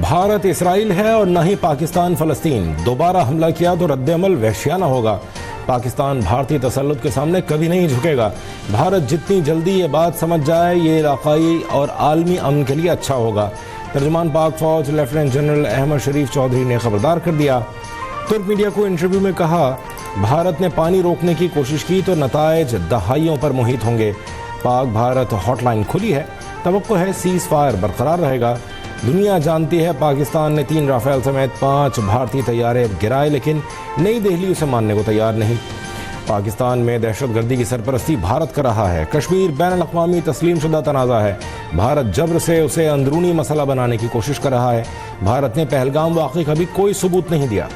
Bharat Israel है और न ही पाकिस्तान फ़लस्तीन। दोबारा हमला किया तो रद्द-ए-अमल वहशियाना होगा। पाकिस्तान भारतीय तसल्लुत के सामने कभी नहीं झुकेगा। भारत जितनी जल्दी ये बात समझ जाए ये इलाकाई और आलमी अमन के लिए अच्छा होगा। तर्जुमान पाक फौज लेफ्टिनेंट जनरल अहमद शरीफ चौधरी ने खबरदार कर दिया। तुर्क मीडिया को इंटरव्यू में कहा, भारत ने पानी रोकने की कोशिश की तो नतायज दहाइयों पर मुहित होंगे। पाक भारत हॉटलाइन खुली है, तवक्को है सीज़ फायर बरकरार रहेगा। दुनिया जानती है पाकिस्तान ने 3 राफेल समेत 5 भारतीय तैयारे गिराए, लेकिन नई दिल्ली उसे मानने को तैयार नहीं। पाकिस्तान में दहशतगर्दी की सरपरस्ती भारत कर रहा है। कश्मीर बैनुल-अक़वामी तस्लीम शुदा तनाज़ा है। भारत जबर से उसे अंदरूनी मसला बनाने की कोशिश कर रहा है। भारत ने पहलगाम वाक़ई का भी कोई सबूत नहीं दिया।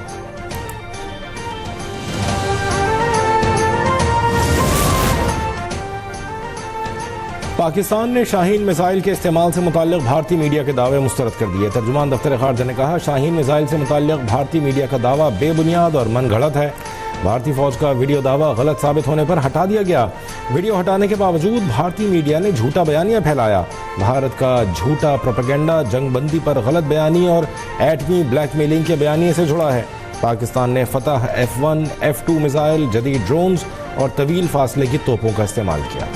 पाकिस्तान ने शाहीन मिसाइल के इस्तेमाल से मुताल्लिक़ भारतीय मीडिया के दावे मुस्तरद कर दिए। तर्जुमान दफ्तर ख़ारजा ने कहा, शाहीन मिसाइल से मुताल्लिक़ भारतीय मीडिया का दावा बेबुनियाद और मन घड़त है। भारतीय फ़ौज का वीडियो दावा गलत साबित होने पर हटा दिया गया। वीडियो हटाने के बावजूद भारतीय मीडिया ने झूठा बयानिया फैलाया। भारत का झूठा प्रोपेगेंडा जंगबंदी पर गलत बयानी और एटमी ब्लैकमेलिंग के बयानिए से जुड़ा है। पाकिस्तान ने फतह F1, F2 मिसाइल, जदीद ड्रोन्स और तवील फासले की तोपों का इस्तेमाल किया।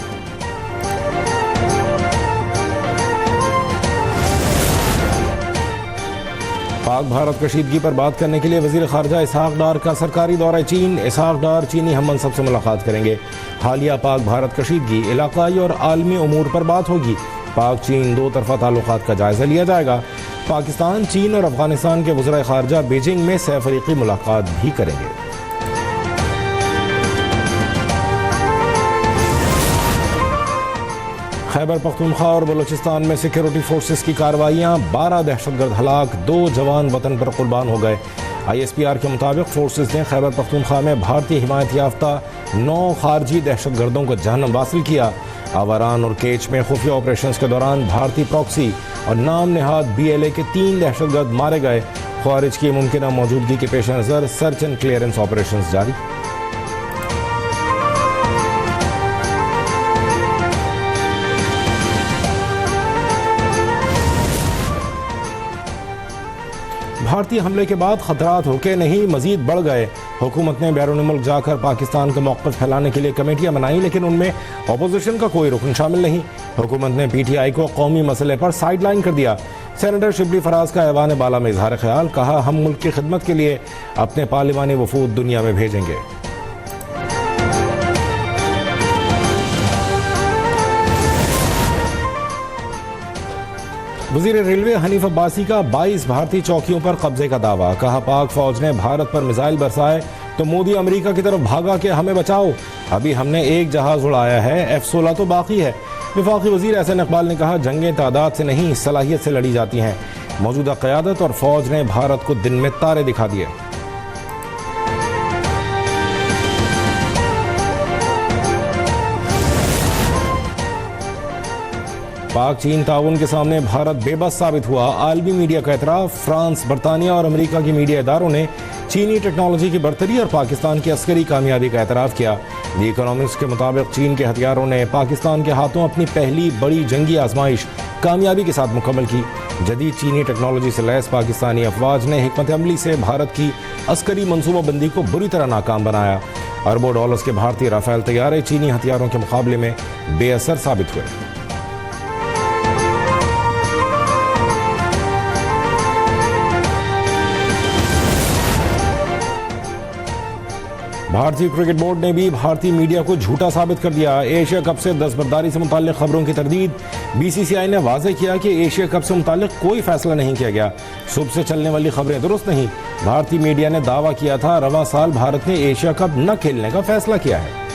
पाक भारत कशीदगी पर बात करने के लिए वज़ीर ख़ारजा इसहाक़ डार का सरकारी दौरा चीन। इसहाक़ डार चीनी हम मनसब से मुलाकात करेंगे। हालिया पाक भारत कशीदगी, इलाक़ाई और आलमी उमूर पर बात होगी। पाक चीन 2 तरफ़ा ताल्लुक़ात का जायज़ा लिया जाएगा। पाकिस्तान, चीन और अफ़गानिस्तान के वज़ीर ख़ारजा बीजिंग में सहफ़रीक़ी मुलाकात भी करेंगे। खैबर पख्तूनख्वा और बलूचिस्तान में सिक्योरिटी फोर्सेस की कार्रवाइयाँ, 12 दहशतगर्द हलाक, 2 जवान वतन पर कुर्बान हो गए। ISPR के मुताबिक फोर्सेस ने खैबर पख्तूनख्वा में भारतीय हिमायत याफ्ता 9 खारजी दहशतगर्दों को जहन्नम वासिल किया। आवारान और केच में खुफिया ऑपरेशन के दौरान भारतीय प्रॉक्सी और नाम नेहाद BLA के 3 दहशतगर्द मारे गए। ख्वारिज की मुमकिन मौजूदगी के पेश नज़र सर्च एंड क्लियरेंस ऑपरेशन जारी। भारतीय हमले के बाद खतरात रुके नहीं, मजीद बढ़ गए। हुकूमत ने बैरून मुल्क जाकर पाकिस्तान का मौक़िफ़ फैलाने के लिए कमेटियां बनाई, लेकिन उनमें अपोजिशन का कोई रुकन शामिल नहीं। हुकूमत ने PTI को कौमी मसले पर साइड लाइन कर दिया। सेनेटर शिबली फराज का ऐवान बाला में इजहार ख्याल, कहा, हम मुल्क की खिदमत के लिए अपने पार्लिमानी वफूद दुनिया में भेजेंगे। वज़ीर रेलवे हनीफ अब्बासी का 22 भारतीय चौकियों पर कब्जे का दावा, कहा, पाक फौज ने भारत पर मिसाइल बरसाए तो मोदी अमेरिका की तरफ भागा कि हमें बचाओ। अभी हमने एक जहाज उड़ाया है, F-16 तो बाकी है। वफाकी वज़ीर एहसन इकबाल ने कहा, जंगें तादाद से नहीं सलाहियत से लड़ी जाती हैं। मौजूदा क़यादत और फौज ने भारत को दिन में तारे दिखा दिए। पाक चीन ताउन के सामने भारत बेबस साबित हुआ। आलमी मीडिया का एतराफ़, फ्रांस, बरतानिया और अमेरिका की मीडिया इदारों ने चीनी टेक्नोलॉजी की बरतरी और पाकिस्तान की अस्करी कामयाबी का एतराफ़ किया। दी इकोनॉमिक्स के मुताबिक चीन के हथियारों ने पाकिस्तान के हाथों अपनी पहली बड़ी जंगी आजमाइश कामयाबी के साथ मुकम्मल की। जदीद चीनी टेक्नोलॉजी से लैस पाकिस्तानी अफवाज ने हिकमत अमली से भारत की अस्करी मनसूबाबंदी को बुरी तरह नाकाम बनाया। अरबों डॉलर्स के भारतीय राफेल तैयारे चीनी हथियारों के मुकाबले में बेअसर साबित हुए। भारतीय क्रिकेट बोर्ड ने भी भारतीय मीडिया को झूठा साबित कर दिया। एशिया कप से दस्तबरदारी से मुताल्लिक़ खबरों की तरदीद। BCCI ने वाज़ेह किया कि एशिया कप से मुताल्लिक़ कोई फैसला नहीं किया गया। सुबह से चलने वाली खबरें दुरुस्त नहीं। भारतीय मीडिया ने दावा किया था रवां साल भारत ने एशिया कप न खेलने का फैसला किया है।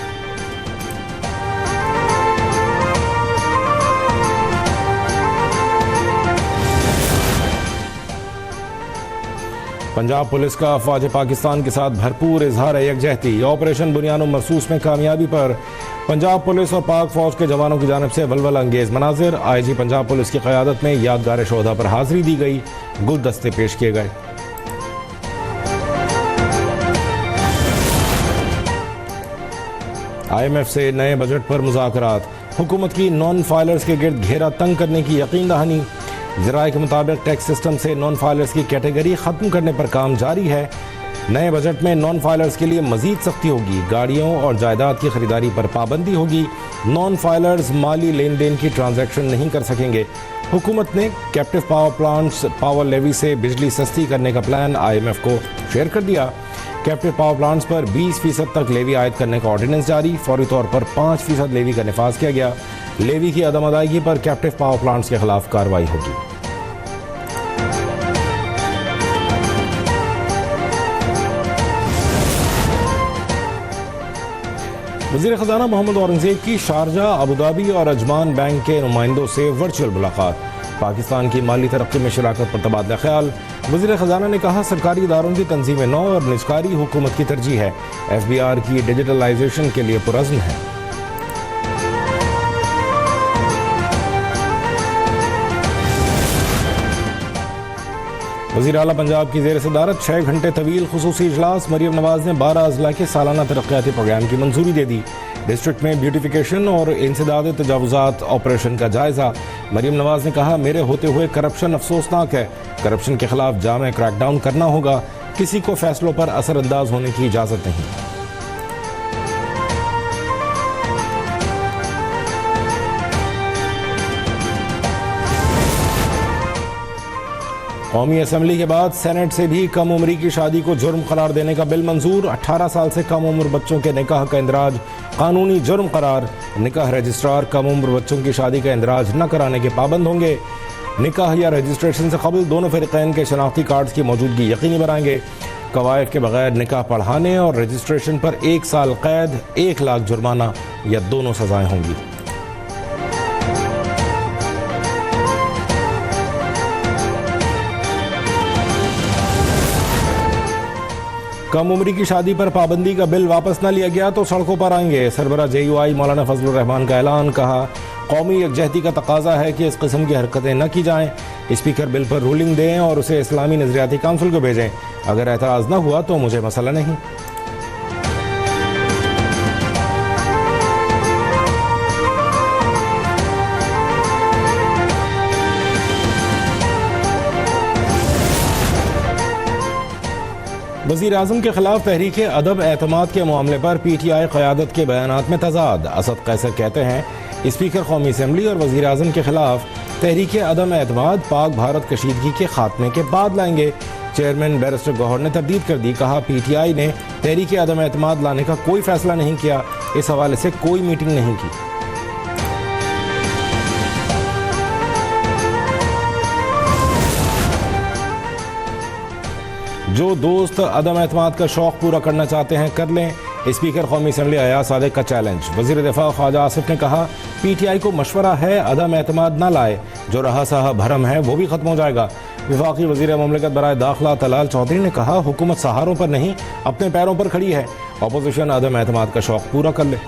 पंजाब पुलिस का अफवाज पाकिस्तान के साथ भरपूर इजहार यकजहती। ऑपरेशन बुनियानो मरसूस में कामयाबी पर पंजाब पुलिस और पाक फौज के जवानों की जानिब से वलवल अंगेज मनाजिर। IG पंजाब पुलिस की क़यादत में यादगार शोहदा पर हाजिरी दी गई, गुलदस्ते पेश किए गए। IMF से नए बजट पर मुज़ाकरात। हुकूमत की नॉन फाइलर्स के गिर्द घेरा तंग करने की यकीन दहानी। ज़राए के मुताबिक टैक्स सिस्टम से नॉन फाइलर्स की कैटेगरी ख़त्म करने पर काम जारी है। नए बजट में नॉन फाइलर्स के लिए मजीद सख्ती होगी। गाड़ियों और जायदाद की खरीदारी पर पाबंदी होगी। नॉन फाइलर्स माली लेन देन की ट्रांजैक्शन नहीं कर सकेंगे। हुकूमत ने captive power plants power levy से बिजली सस्ती करने का प्लान IMF को शेयर कर दिया। कैप्टिव पावर प्लांट्स पर 20% तक लेवी आयद करने का ऑर्डिनेंस जारी। फौरी तौर पर 5% लेवी का निफाज किया गया। लेवी की अदम अदायगी पर कैप्टिव पावर प्लांट्स के खिलाफ कार्रवाई होगी। वज़ीर ख़ज़ाना मोहम्मद औरंगज़ेब की शारजा, अबूधाबी और अजमान बैंक के नुमाइंदों से वर्चुअल मुलाकात। पाकिस्तान की माली तरक्की में शराकत पर तबादला ख्याल। वज़ीर ख़ज़ाना ने कहा, सरकारी इदारों की तंजीम नौ और निजकारी हुकूमत की तरजीह है। FBR की डिजिटलाइजेशन के लिए पुरज़्म है। वज़ीर आला पंजाब की ज़ेर सदारत 6 घंटे तवील खुसूसी इजलास। मरीम नवाज ने 12 अजला के सालाना तरक्याती प्रोग्राम की मंजूरी दे दी। डिस्ट्रिक्ट में ब्यूटिफिकेशन और इंसदाद तजावुजात ऑपरेशन का जायजा। मरीम नवाज ने कहा, मेरे होते हुए करप्शन अफसोसनाक है। करप्शन के खिलाफ जामे क्रैकडाउन करना होगा। किसी को फैसलों पर असरअंदाज होने की इजाज़त नहीं। कौमी असम्बली के बाद सेनेट से भी कम उम्री की शादी को जुर्म करार देने का बिल मंजूर। 18 साल से कम उम्र बच्चों के निकाह का इंदराज कानूनी जुर्म करार। निकाह रजिस्ट्रार कम उम्र बच्चों की शादी का इंदराज न कराने के पाबंद होंगे। निकाह या रजिस्ट्रेशन से कबल दोनों फ़रीक़ैन के शनाख्ती कार्ड्स की मौजूदगी यकीनी बनाएंगे। कवायद के बगैर निकाह पढ़ाने और रजिस्ट्रेशन पर 1 साल कैद, 1 लाख जुर्माना या दोनों सजाएं होंगी। कम उम्री की शादी पर पाबंदी का बिल वापस न लिया गया तो सड़कों पर आएंगे। सरबरा JUI मौलाना फजलुर रहमान का ऐलान। कहा, कौमी यकजहती का तकाजा है कि इस किस्म की हरकतें न की जाएं। स्पीकर बिल पर रूलिंग दें और उसे इस्लामी नजरियाती काउंसिल को भेजें। अगर एतराज़ न हुआ तो मुझे मसला नहीं। वज़ीर आज़म के खिलाफ तहरीक अदम एतमाद के मामले पर PTI क़यादत के बयानात में तज़ाद। असद कैसर कहते हैं, स्पीकर कौमी असम्बली और वज़ीर आज़म के खिलाफ तहरीक अदम एतमाद पाक भारत कशीदगी के खात्मे के बाद लाएंगे। चेयरमैन बैरिस्टर गौहर ने तरदीद कर दी। कहा, PTI ने तहरीक अदम एतमाद लाने का कोई फैसला नहीं किया। इस हवाले से कोई मीटिंग नहीं की। जो दोस्त अदम एतमाद का शौक़ पूरा करना चाहते हैं कर लें। स्पीकर कौमी असम्बली अयाज सादिक का चैलेंज। वज़ीर दिफा ख्वाजा आसिफ ने कहा, PTI को मशवरा है अदम एतमाद ना लाए। जो रहा सहा भरम है वो भी ख़त्म हो जाएगा। वफाकी वज़ीर मुमलिकत बराए दाखिला तलाल चौधरी ने कहा, हुकूमत सहारों पर नहीं अपने पैरों पर खड़ी है। अपोजिशन अदम एतमाद का शौक़ पूरा कर ले।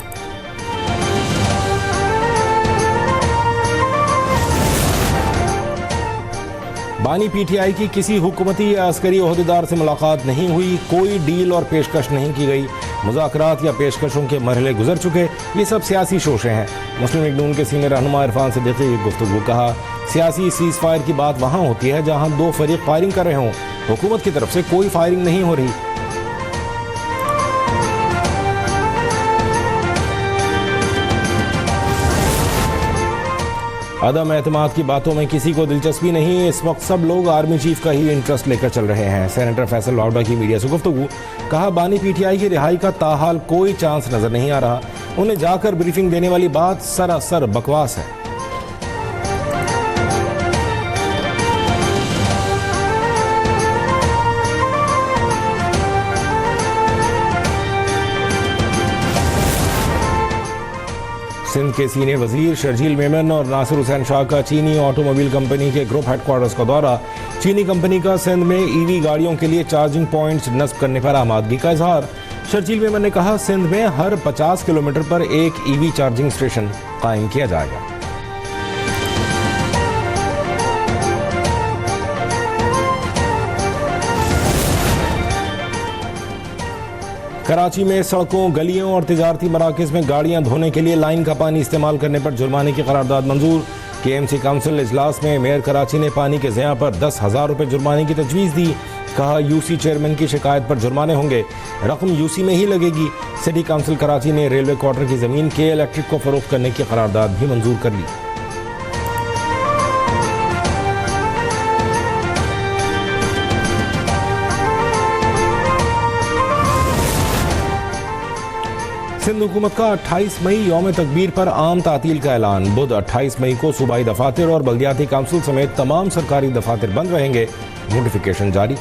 बानी PTI की किसी हुकूमती या अस्करी ओहदेदार से मुलाकात नहीं हुई। कोई डील और पेशकश नहीं की गई। मुज़ाकरात या पेशकशों के मरहले गुजर चुके। ये सब सियासी शोशे हैं। मुस्लिम लीग नून के सीनियर रहनुमा इरफान सिद्दीकी की गुफ्तगू। कहा, सियासी सीज़ फायर की बात वहाँ होती है जहाँ 2 फरीक फायरिंग कर रहे हों। हुकूमत की तरफ से कोई फायरिंग नहीं हो रही। अदम एतमाद की बातों में किसी को दिलचस्पी नहीं। इस वक्त सब लोग आर्मी चीफ का ही इंटरेस्ट लेकर चल रहे हैं। सेनेटर फैसल लाउडा की मीडिया से गुफ्तगू। कहा, बानी PTI की रिहाई का ताहाल कोई चांस नजर नहीं आ रहा। उन्हें जाकर ब्रीफिंग देने वाली बात सरासर बकवास है। सिंध के सीनियर वजीर शर्जील मेमन और नासिर हुसैन शाह का चीनी ऑटोमोबाइल कंपनी के ग्रुप हेडक्वार्टर्स का दौरा। चीनी कंपनी का सिंध में EV गाड़ियों के लिए चार्जिंग पॉइंट्स नस्ब करने पर आमादगी का इजहार। शर्जील मेमन ने कहा, सिंध में हर 50 किलोमीटर पर एक EV चार्जिंग स्टेशन कायम किया जाएगा। कराची में सड़कों, गलियों और तिजारती मराकज़ में गाड़ियां धोने के लिए लाइन का पानी इस्तेमाल करने पर जुर्माने की करारदाद मंजूर। KMC काउंसिल इजलास में मेयर कराची ने पानी के ज़िया पर 10,000 रुपये जुर्माने की तजवीज़ दी। कहा UC चेयरमैन की शिकायत पर जुर्माने होंगे, रकम UC में ही लगेगी। सिटी काउंसिल कराची ने रेलवे क्वार्टर की ज़मीन के इलेक्ट्रिक को फरोख्त करने की करारदाद भी मंजूर कर ली। सिंध हुकूमत का 28 मई यौम तकबीर पर आम तातील का ऐलान। बुध 28 मई को सूबाई दफातर और बल्दियाती काउंसिल समेत तमाम सरकारी दफातर बंद रहेंगे, नोटिफिकेशन जारी।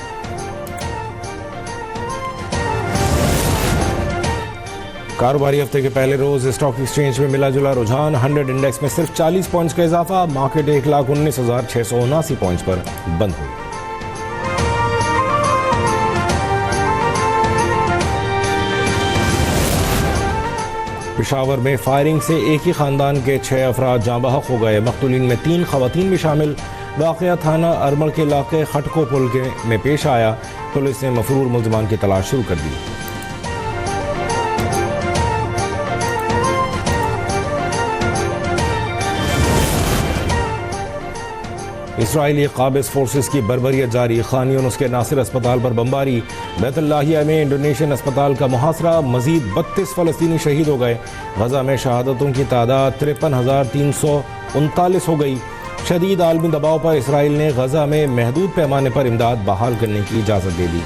कारोबारी हफ्ते के पहले रोज स्टॉक एक्सचेंज में मिला जुला रुझान। 100 इंडेक्स में सिर्फ 40 पॉइंट्स का इजाफा। मार्केट 1,19,679 पॉइंट्स पर बंद हुई। पेशावर में फायरिंग से एक ही खानदान के 6 अफराद जाँ बहक हो गए। मकतूलीन में 3 खवातीन भी शामिल। वाक़या थाना अरमल के इलाके खटको पुल में पेश आया। पुलिस ने मफरूर मुल्ज़िमान की तलाश शुरू कर दी। इसराइली काबिज फोर्सेस की बर्बरियत जारी। खान यूनुस के नासिर अस्पताल पर बमबारी। बैतुल्लाहिया में इंडोनेशियन अस्पताल का मुहासरा। मजीद 32 फ़लस्तीनी शहीद हो गए। गजा में शहादतों की तादाद 53,339 हो गई। शदीद आलमी दबाव पर इसराइल ने गजा में महदूद पैमाने पर इमदाद बहाल करने की इजाज़त दे दी।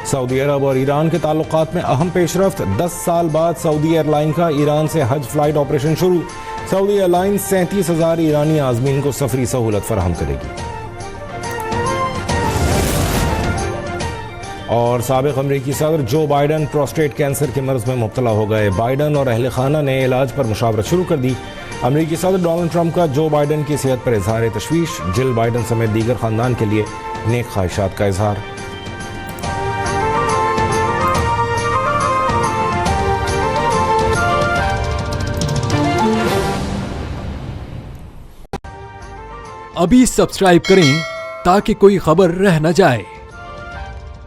सऊदी अरब और ईरान के ताल्लुकात में अहम पेशरफ्त। 10 साल बाद सऊदी एयरलाइन का ईरान से हज फ्लाइट ऑपरेशन शुरू। सऊदी एयरलाइन 37,000 ईरानी आज़मीन को सफरी सहूलत फराहम करेगी। और साबिक़ अमरीकी सदर जो बाइडन प्रोस्टेट कैंसर के मर्ज में मुब्तला हो गए। बाइडन और अहले खाना ने इलाज पर मुशावरत शुरू कर दी। अमरीकी सदर डोनाल्ड ट्रंप का जो बाइडन की सेहत पर इजहार तशवीश। जिल बाइडन समेत दीगर खानदान के लिए नेक ख्वाहिशात का इजहार। अभी सब्सक्राइब करें ताकि कोई खबर रह न जाए।